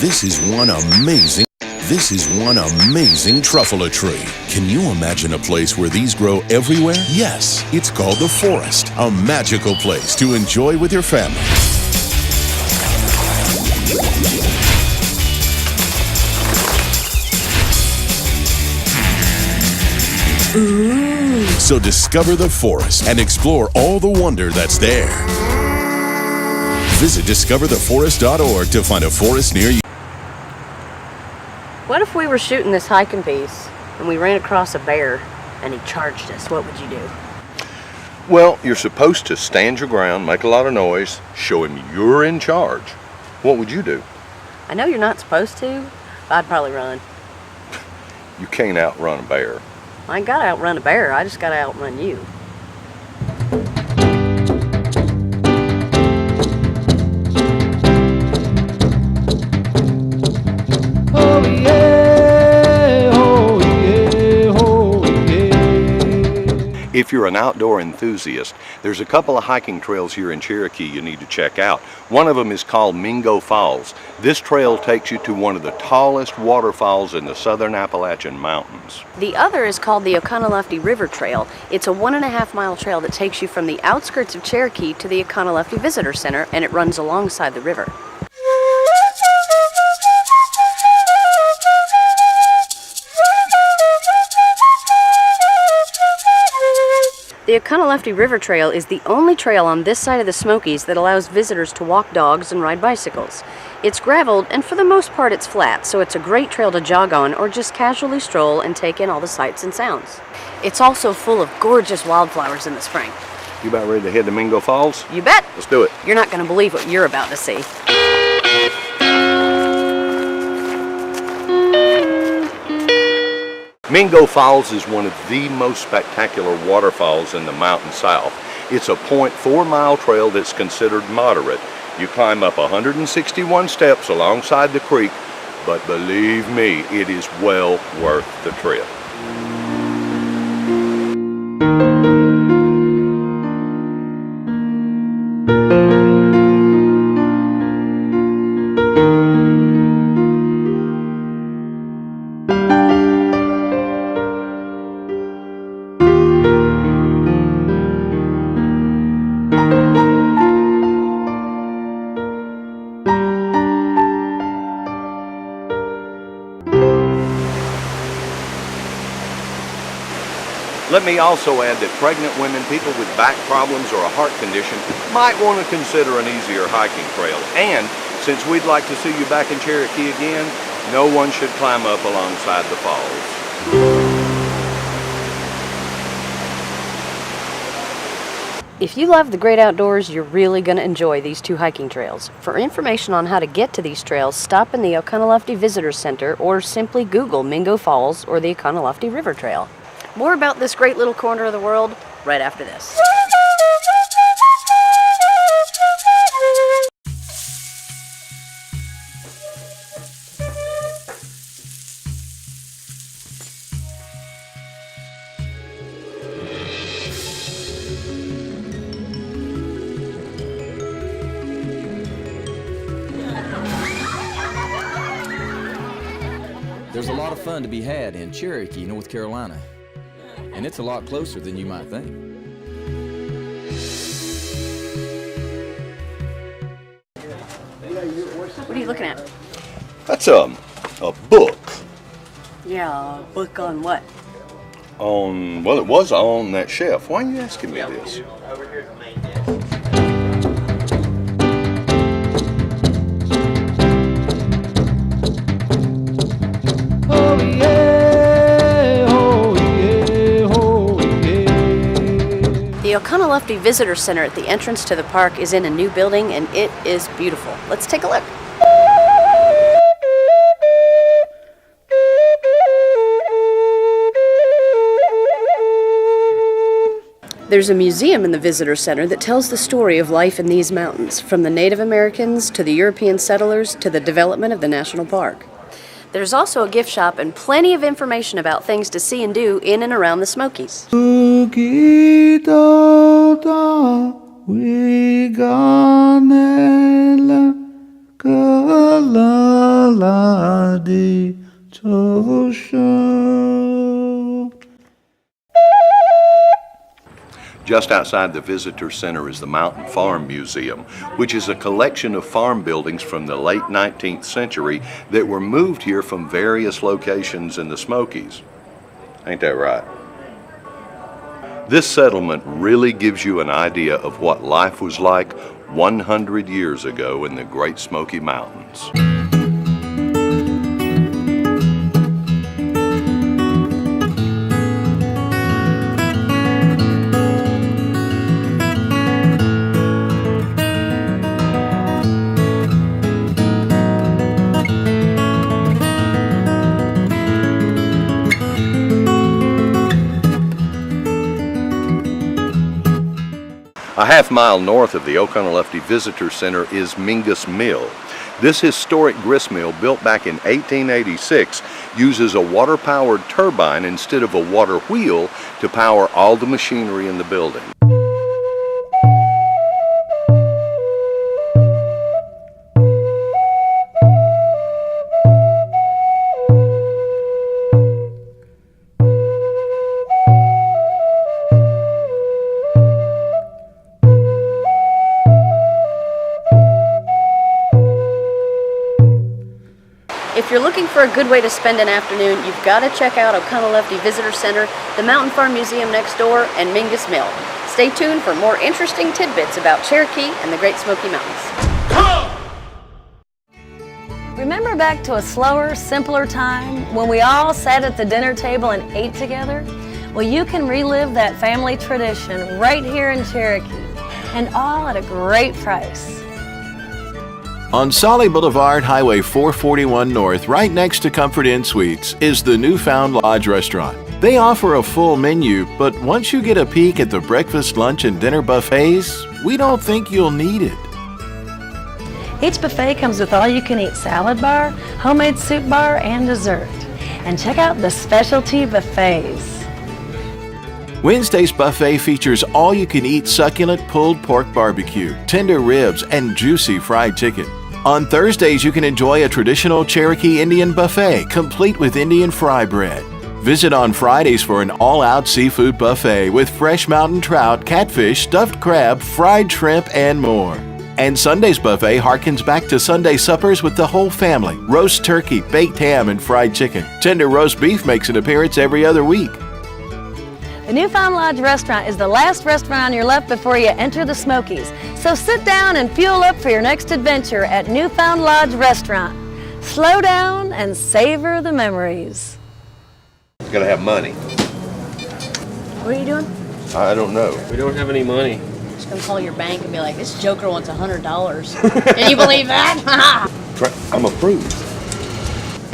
This is one amazing truffula tree. Can you imagine a place where these grow everywhere? Yes, it's called the forest, a magical place to enjoy with your family. Ooh. So discover the forest and explore all the wonder that's there. Visit discovertheforest.org to find a forest near you. What if we were shooting this hiking piece and we ran across a bear and he charged us? What would you do? Well, you're supposed to stand your ground, make a lot of noise, show him you're in charge. What would you do? I know you're not supposed to, but I'd probably run. You can't outrun a bear. I ain't gotta outrun a bear, I just gotta outrun you. Oh yeah, oh yeah, oh yeah. If you're an outdoor enthusiast, there's a couple of hiking trails here in Cherokee you need to check out. One of them is called Mingo Falls. This trail takes you to one of the tallest waterfalls in the southern Appalachian Mountains. The other is called the Oconaluftee River Trail. It's a 1.5-mile trail that takes you from the outskirts of Cherokee to the Oconaluftee Visitor Center, and it runs alongside the river. The Oconaluftee River Trail is the only trail on this side of the Smokies that allows visitors to walk dogs and ride bicycles. It's graveled, and for the most part it's flat, so it's a great trail to jog on or just casually stroll and take in all the sights and sounds. It's also full of gorgeous wildflowers in the spring. You about ready to head to Mingo Falls? You bet! Let's do it. You're not going to believe what you're about to see. Mingo Falls is one of the most spectacular waterfalls in the mountain south. It's a 0.4-mile trail that's considered moderate. You climb up 161 steps alongside the creek, but believe me, it is well worth the trip. Let me also add that pregnant women, people with back problems or a heart condition might want to consider an easier hiking trail. And since we'd like to see you back in Cherokee again, no one should climb up alongside the falls. If you love the great outdoors, you're really going to enjoy these two hiking trails. For information on how to get to these trails, stop in the Oconaluftee Visitor Center or simply Google Mingo Falls or the Oconaluftee River Trail. More about this great little corner of the world right after this. There's a lot of fun to be had in Cherokee, North Carolina. And it's a lot closer than you might think. What are you looking at? That's a book. Yeah, a book on what? Well, it was on that shelf. Why are you asking me this? Over here at the main desk. Oh yeah, oh yeah, oh yeah. The Oconaluftee Visitor Center at the entrance to the park is in a new building, and it is beautiful. Let's take a look. There's a museum in the visitor center that tells the story of life in these mountains, from the Native Americans to the European settlers to the development of the national park. There's also a gift shop and plenty of information about things to see and do in and around the Smokies. noladi tosho. Just outside the visitor center is the Mountain Farm Museum, which is a collection of farm buildings from the late 19th century that were moved here from various locations in the Smokies. Ain't that right? This settlement really gives you an idea of what life was like 100 years ago in the Great Smoky Mountains. A half-mile north of the Oconaluftee Visitor Center is Mingus Mill. This historic grist mill, built back in 1886, uses a water-powered turbine instead of a water wheel to power all the machinery in the building. If you're looking for a good way to spend an afternoon, you've got to check out Oconaluftee Visitor Center, the Mountain Farm Museum next door, and Mingus Mill. Stay tuned for more interesting tidbits about Cherokee and the Great Smoky Mountains. Remember back to a slower, simpler time when we all sat at the dinner table and ate together? Well, you can relive that family tradition right here in Cherokee, and all at a great price. On Solly Boulevard, Highway 441 North, right next to Comfort Inn Suites, is the Newfound Lodge Restaurant. They offer a full menu, but once you get a peek at the breakfast, lunch, and dinner buffets, we don't think you'll need it. Each buffet comes with all-you-can-eat salad bar, homemade soup bar, and dessert. And check out the specialty buffets. Wednesday's buffet features all-you-can-eat succulent pulled pork barbecue, tender ribs, and juicy fried chicken. On Thursdays, you can enjoy a traditional Cherokee Indian buffet, complete with Indian fry bread. Visit on Fridays for an all-out seafood buffet with fresh mountain trout, catfish, stuffed crab, fried shrimp, and more. And Sunday's buffet harkens back to Sunday suppers with the whole family. Roast turkey, baked ham, and fried chicken. Tender roast beef makes an appearance every other week. The Newfound Lodge Restaurant is the last restaurant on your left before you enter the Smokies. So sit down and fuel up for your next adventure at Newfound Lodge Restaurant. Slow down and savor the memories. It's gonna have money. What are you doing? I don't know. We don't have any money. Just gonna call your bank and be like, this joker wants $100. Can you believe that? I'm approved.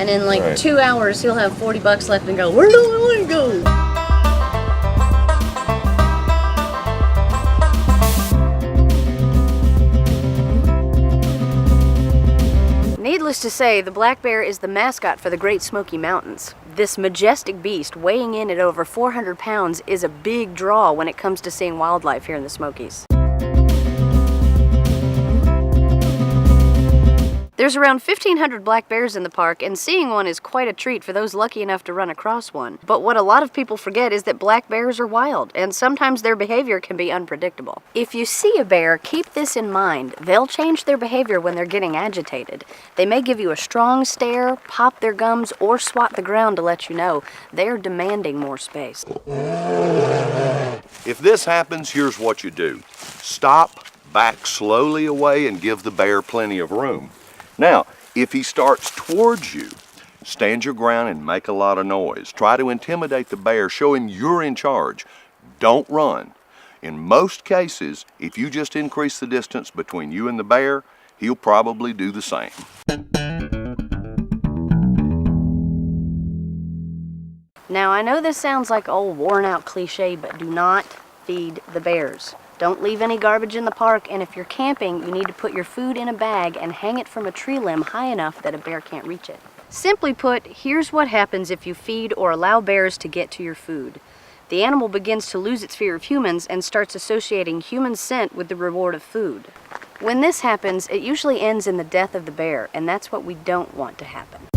And in like Right. 2 hours, he'll have $40 left and go, where do I want to go? Needless to say, the black bear is the mascot for the Great Smoky Mountains. This majestic beast, weighing in at over 400 pounds, is a big draw when it comes to seeing wildlife here in the Smokies. There's around 1,500 black bears in the park, and seeing one is quite a treat for those lucky enough to run across one. But what a lot of people forget is that black bears are wild, and sometimes their behavior can be unpredictable. If you see a bear, keep this in mind. They'll change their behavior when they're getting agitated. They may give you a strong stare, pop their gums, or swat the ground to let you know they're demanding more space. If this happens, here's what you do. Stop, back slowly away, and give the bear plenty of room. Now, if he starts towards you, stand your ground and make a lot of noise. Try to intimidate the bear, show him you're in charge. Don't run. In most cases, if you just increase the distance between you and the bear, he'll probably do the same. Now, I know this sounds like old worn-out cliche, but do not feed the bears. Don't leave any garbage in the park, and if you're camping, you need to put your food in a bag and hang it from a tree limb high enough that a bear can't reach it. Simply put, here's what happens if you feed or allow bears to get to your food. The animal begins to lose its fear of humans and starts associating human scent with the reward of food. When this happens, it usually ends in the death of the bear, and that's what we don't want to happen.